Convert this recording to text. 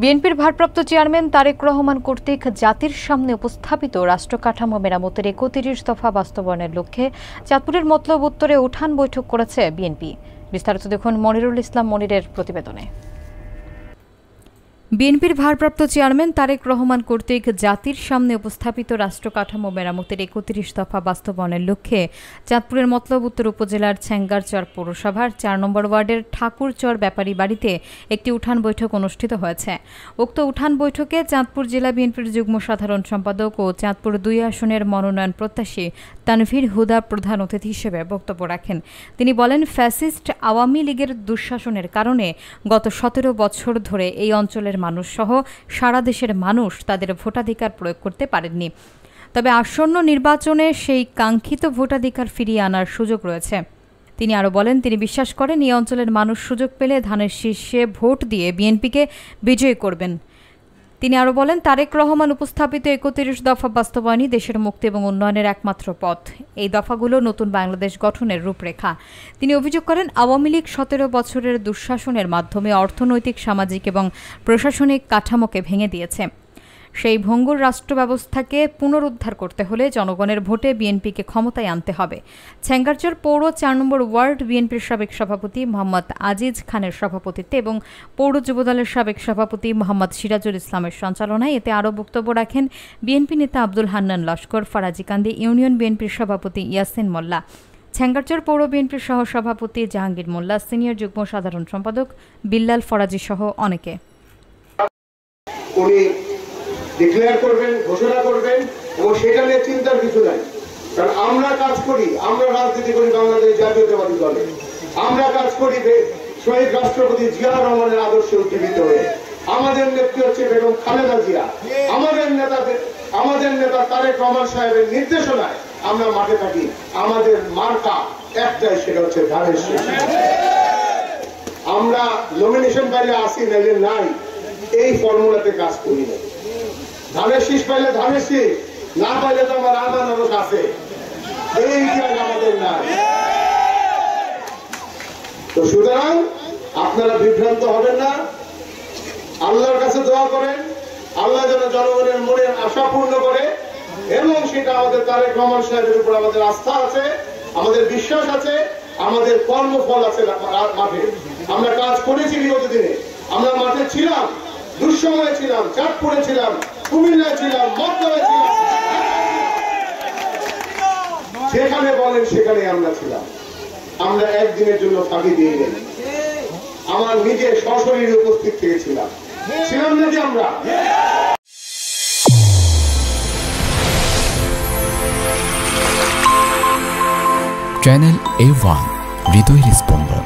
বিএনপির ভারপ্রাপ্ত চেয়ারম্যান তারেক রহমান কর্তৃক জাতির সামনে উপস্থাপিত রাষ্ট্র কাঠামো মেরামতের ৩১ দফা বাস্তবায়নের লক্ষ্যে চাঁদপুরের মতলব উত্তরে উঠান বৈঠক করেছে বিএনপি। বিস্তারিত দেখুন মনিরুল ইসলাম মনিরের প্রতিবেদনে। বিএনপির ভারপ্রাপ্ত চেয়ারম্যান তারেক রহমান কর্তৃক জাতির সামনে উপস্থাপিত রাষ্ট্র কাঠামো মেরামতের ৩১ দফা বাস্তবায়নের লক্ষ্যে চাঁদপুরের মতলব উত্তর উপজেলার ছ্যাঙ্গারচর পৌরসভার ৪ নম্বর ওয়ার্ডের ঠাকুরচর ব্যাপারী বাড়িতে একটি উঠান বৈঠক অনুষ্ঠিত হয়েছে। উক্ত উঠান বৈঠকে চাঁদপুর জেলা বিএনপির যুগ্ম সাধারণ সম্পাদক ও চাঁদপুর ২ আসনের মনোনয়ন প্রত্যাশী তানভীর হুদা প্রধান অতিথি হিসেবে বক্তব্য রাখেন। তিনি বলেন, ফ্যাসিস্ট আওয়ামী লীগের দুঃশাসনের কারণে গত ১৭ বছর ধরে এই অঞ্চলের মানুষ সহ সারা দেশের মানুষ তাদের ভোটাধিকার প্রয়োগ করতে পারেননি। তবে আসন্ন নির্বাচনে সেই কাঙ্ক্ষিত ভোটাধিকার ফিরিয়ে আনার সুযোগ রয়েছে। তিনি আরও বলেন, তিনি বিশ্বাস করেন এই অঞ্চলের মানুষ সুযোগ পেলে ধানের শীর্ষে ভোট দিয়ে বিএনপিকে বিজয়ী করবেন। তিনি আরও বলেন, তারেক রহমান উপস্থাপিত ৩১ দফা বাস্তবায়নই দেশের মুক্তি এবং উন্নয়নের একমাত্র পথ। এই দফাগুলো নতুন বাংলাদেশ গঠনের রূপরেখা। তিনি অভিযোগ করেন, আওয়ামী লীগ ১৭ বছরের দুঃশাসনের মাধ্যমে অর্থনৈতিক, সামাজিক এবং প্রশাসনিক কাঠামোকে ভেঙে দিয়েছে। সেই ভঙ্গুর রাষ্ট্র ব্যবস্থাকে পুনরুদ্ধার করতে হলে জনগণের ভোটে বিএনপিকে ক্ষমতায় আনতে হবে। ছ্যাঙ্গারচর পৌর ৪ নম্বর ওয়ার্ড বিএনপির সাবেক সভাপতি মোহাম্মদ আজিজ খানের সভাপতিত্বে এবং পৌর যুবদলের সাবেক সভাপতি মোহাম্মদ সিরাজুল ইসলামের সঞ্চালনায় এতে আরও বক্তব্য রাখেন বিএনপি নেতা আব্দুল হান্নান লস্কর, ফরাজিকান্দি ইউনিয়ন বিএনপির সভাপতি ইয়াসিন মোল্লা, ছ্যাঙ্গারচর পৌর বিএনপির সহসভাপতি জাহাঙ্গীর মোল্লা, সিনিয়র যুগ্ম সাধারণ সম্পাদক বিল্লাল ফরাজি সহ অনেকে। ডিক্লেয়ার করবেন, ঘোষণা করবেন এবং সেটা নিয়ে চিন্তার কিছু নাই। কারণ আমরা কাজ করি, আমরা রাজনীতি করি বাংলাদেশ জাতীয়তাবাদী দলে, আমরা কাজ করি শহীদ রাষ্ট্রপতি জিয়া রহমানের আদর্শে উজ্জীবিত হয়ে। আমাদের নেত্রী হচ্ছে বেগম খালেদা জিয়া, আমাদের নেতা তারেক রহমান সাহেবের নির্দেশনায় আমরা মাঠে থাকি। আমাদের মার্কা একটাই, সেটা হচ্ছে ধানের শীষ। আমরা নমিনেশন পাইলে আসি, নাইলে নাই, এই ফর্মুলাতে কাজ করি না। ধানের শীষ পাইলে ধানের শীষ, না পাইলে তো আমার আনারস আছে, এই ইতিহাস আমাদের নাই। তো সুতরাং আপনারা বিভ্রান্ত হবেন না, আল্লাহর কাছে দোয়া করেন, আল্লাহ যেন জনগণের মনের আশা পূর্ণ করে এবং সেটা আমাদের তারেক রহমান সাহেবের উপর আমাদের আস্থা আছে, আমাদের বিশ্বাস আছে, আমাদের কর্মফল আছে। মাঠে আমরা কাজ করেছি বিগত দিনে, আমরা মাঠে ছিলাম, দুঃসময়ে ছিলাম, চাঁদপুরে ছিলাম, কুমিল্লায় ছিলাম, মতলবে ছিলাম, যেখানে বলেন সেখানে আমরা ছিলাম। আমরা একদিনের জন্য ফাঁকি দিয়ে গেলাম, আমার নিজে সশরীরে উপস্থিত থেকেছিলাম, ছিলাম নাকি আমরা? চ্যানেল A1 হৃদয়ের স্পন্দন।